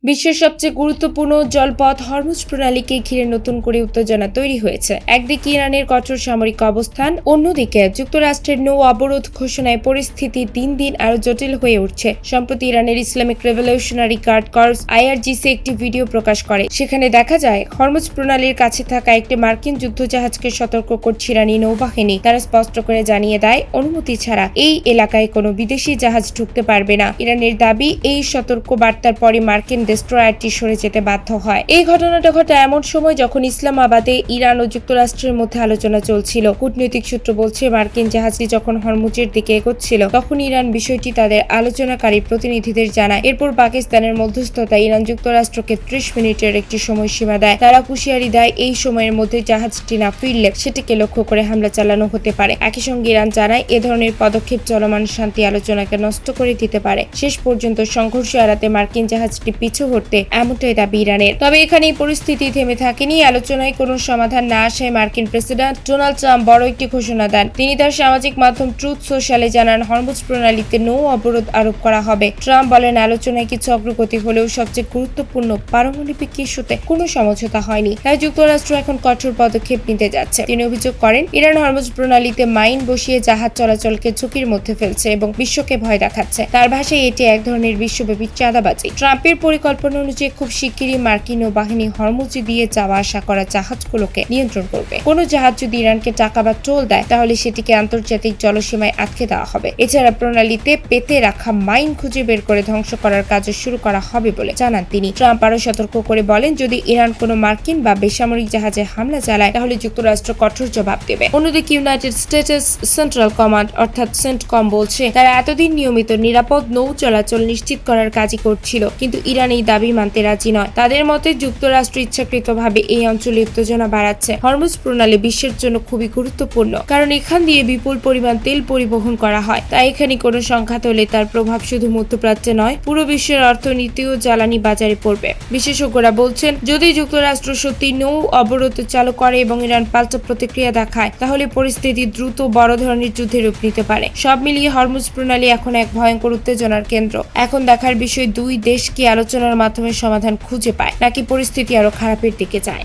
বিশ্বের সবচেয়ে গুরুত্বপূর্ণ জলপথ হরমুজ প্রণালীকে ঘিরে নতুন করে উত্তেজনা তৈরি হয়েছে। একদিকে ইরানের কঠোর সামরিক অবস্থান, অন্যদিকে যুক্তরাষ্ট্রের নৌ অবরোধ ঘোষণায় পরিস্থিতি দিন দিন আরো জটিল হয়ে উঠছে। সম্প্রতি ইরানের Islamic revolutionary guard corps IRGC একটি ভিডিও প্রকাশ করে। সেখানে দেখা যায় হরমুজ প্রণালীর কাছে থাকা একটি মার্কিন যুদ্ধজাহাজকে সতর্ক করছে ইরানি নৌবাহিনী। তারা স্পষ্ট করে জানিয়ে দেয়, অনুমতি ছাড়া এই এলাকায় কোনো বিদেশি জাহাজ ঢুকতে পারবে না। ইরানের দাবি, এই সতর্ক বার্তার পরে মার্কিন ডেস্ট্রয়ারটি সরে যেতে বাধ্য হয়। এই ঘটনাটা ঘটে এমন সময় যখন ইসলামাবাদে ইরান ও যুক্তরাষ্ট্রের মধ্যে আলোচনা চলছিল। কূটনৈতিক সূত্র বলছে, মার্কিন জাহাজটি যখন হরমুজের দিকে এগোচ্ছিল তখন ইরান বিষয়টি তাদের আলোচনাকারী প্রতিনিধিদের জানায়। এরপর পাকিস্তানের মধ্যস্থতায় ইরান যুক্তরাষ্ট্রকে 30 মিনিটের একটি সময়সীমা দেয়। তারা হুঁশিয়ারি দেয়, এই সময়ের মধ্যে জাহাজটি না ফিরলে সেটিকে লক্ষ্য করে হামলা চালানো হতে পারে। একই সঙ্গে ইরান জানায়, এ ধরনের পদক্ষেপ চলমান শান্তি আলোচনাকে নষ্ট করে দিতে পারে। শেষ পর্যন্ত সংঘর্ষ এড়াতে মার্কিন জাহাজটি পিছু হটতে এমনটাই দাবি ইরানের। তবে এখানেই পরিস্থিতি থেমে থাকেনি। আলোচনায় কোনো সমাধান না আসায় মার্কিন প্রেসিডেন্ট ডোনাল্ড ট্রাম্প বড় একটি ঘোষণা দেন। তিনি তার সামাজিক মাধ্যম ট্রুথ সোশ্যালে জানান, হরমুজ প্রণালীতে নৌ অবরোধ আরোপ করা হবে। ট্রাম্প বলেন, আলোচনায় কিছু অগ্রগতি হলেও সবচেয়ে গুরুত্বপূর্ণ পারমাণবিক ইস্যুতে কোনো সমঝোতা হয়নি। তাই যুক্তরাষ্ট্র এখন কঠোর পদক্ষেপ নিতে যাচ্ছে। তিনি অভিযোগ করেন, ইরান হরমুজ প্রণালীতে মাইন বসিয়ে জাহাজ চলাচলকে ঝুঁকির মধ্যে ফেলছে এবং বিশ্বকে ভয় দেখাচ্ছে। তার ভাষায় এটি এক ধরনের বিশ্বব্যাপী চাঁদাবাজি। ট্রাম্পের পরিকল্পনা অনুযায়ী খুব শিগগিরই মার্কিন নৌবাহিনী হরমুজ দিয়ে যাওয়া আসা করা জাহাজগুলোকে নিয়ন্ত্রণ করবে। কোনো জাহাজ যদি ইরানকে টাকা বা টোল দেয় তাহলে সেটিকে আন্তর্জাতিক জলসীমায় আটকে দেওয়া হবে। এছাড়া প্রণালীতে পেতে রাখা মাইন খুঁজে বের করে ধ্বংস করার কাজও শুরু করা হবে বলে জানান তিনি। ট্রাম্প আরও সতর্ক করে বলেন, যদি ইরান কোনো মার্কিন বা বেসামরিক জাহাজে হামলা চালায় তাহলে যুক্তরাষ্ট্র কঠোর জবাব দেবে। অন্যদিকে ইউনাইটেড স্টেটস সেন্ট্রাল কমান্ড অর্থাৎ সেন্টকম বলছে, তারা এতদিন নিয়মিত নিরাপদ নৌ চলাচল নিশ্চিত করার কাজই করছিল, কিন্তু ইরান এই দাবি মানতে রাজি নয়। তাদের মতে যুক্তরাষ্ট্র ইচ্ছাকৃতভাবে এই অঞ্চলে উত্তেজনা বাড়াচ্ছে। হরমুজ প্রণালী বিশ্বের জন্য খুবই গুরুত্বপূর্ণ, কারণ এখান দিয়ে বিপুল পরিমাণ তেল পরিবহন করা হয়। তাই এখানে কোনো সংঘাত হলে তার প্রভাব শুধু মধ্যপ্রাচ্যে নয়, পুরো বিশ্বের অর্থনীতি ও জ্বালানি বাজারে পড়বে। বিশেষজ্ঞরা বলছেন, যদি যুক্তরাষ্ট্র সত্যি নৌ অবরোধ চালু করে এবং ইরান পাল্টা প্রতিক্রিয়া দেখায় তাহলে পরিস্থিতি দ্রুত বড় ধরনের যুদ্ধের রূপ নিতে পারে। সব মিলিয়ে হরমুজ প্রণালী এখন এক ভয়ঙ্কর উত্তেজনার কেন্দ্র। এখন দেখার বিষয়, দুই দেশ কি আলোচনার মাধ্যমে সমাধান খুঁজে পায় নাকি পরিস্থিতি আরো খারাপের দিকে যায়।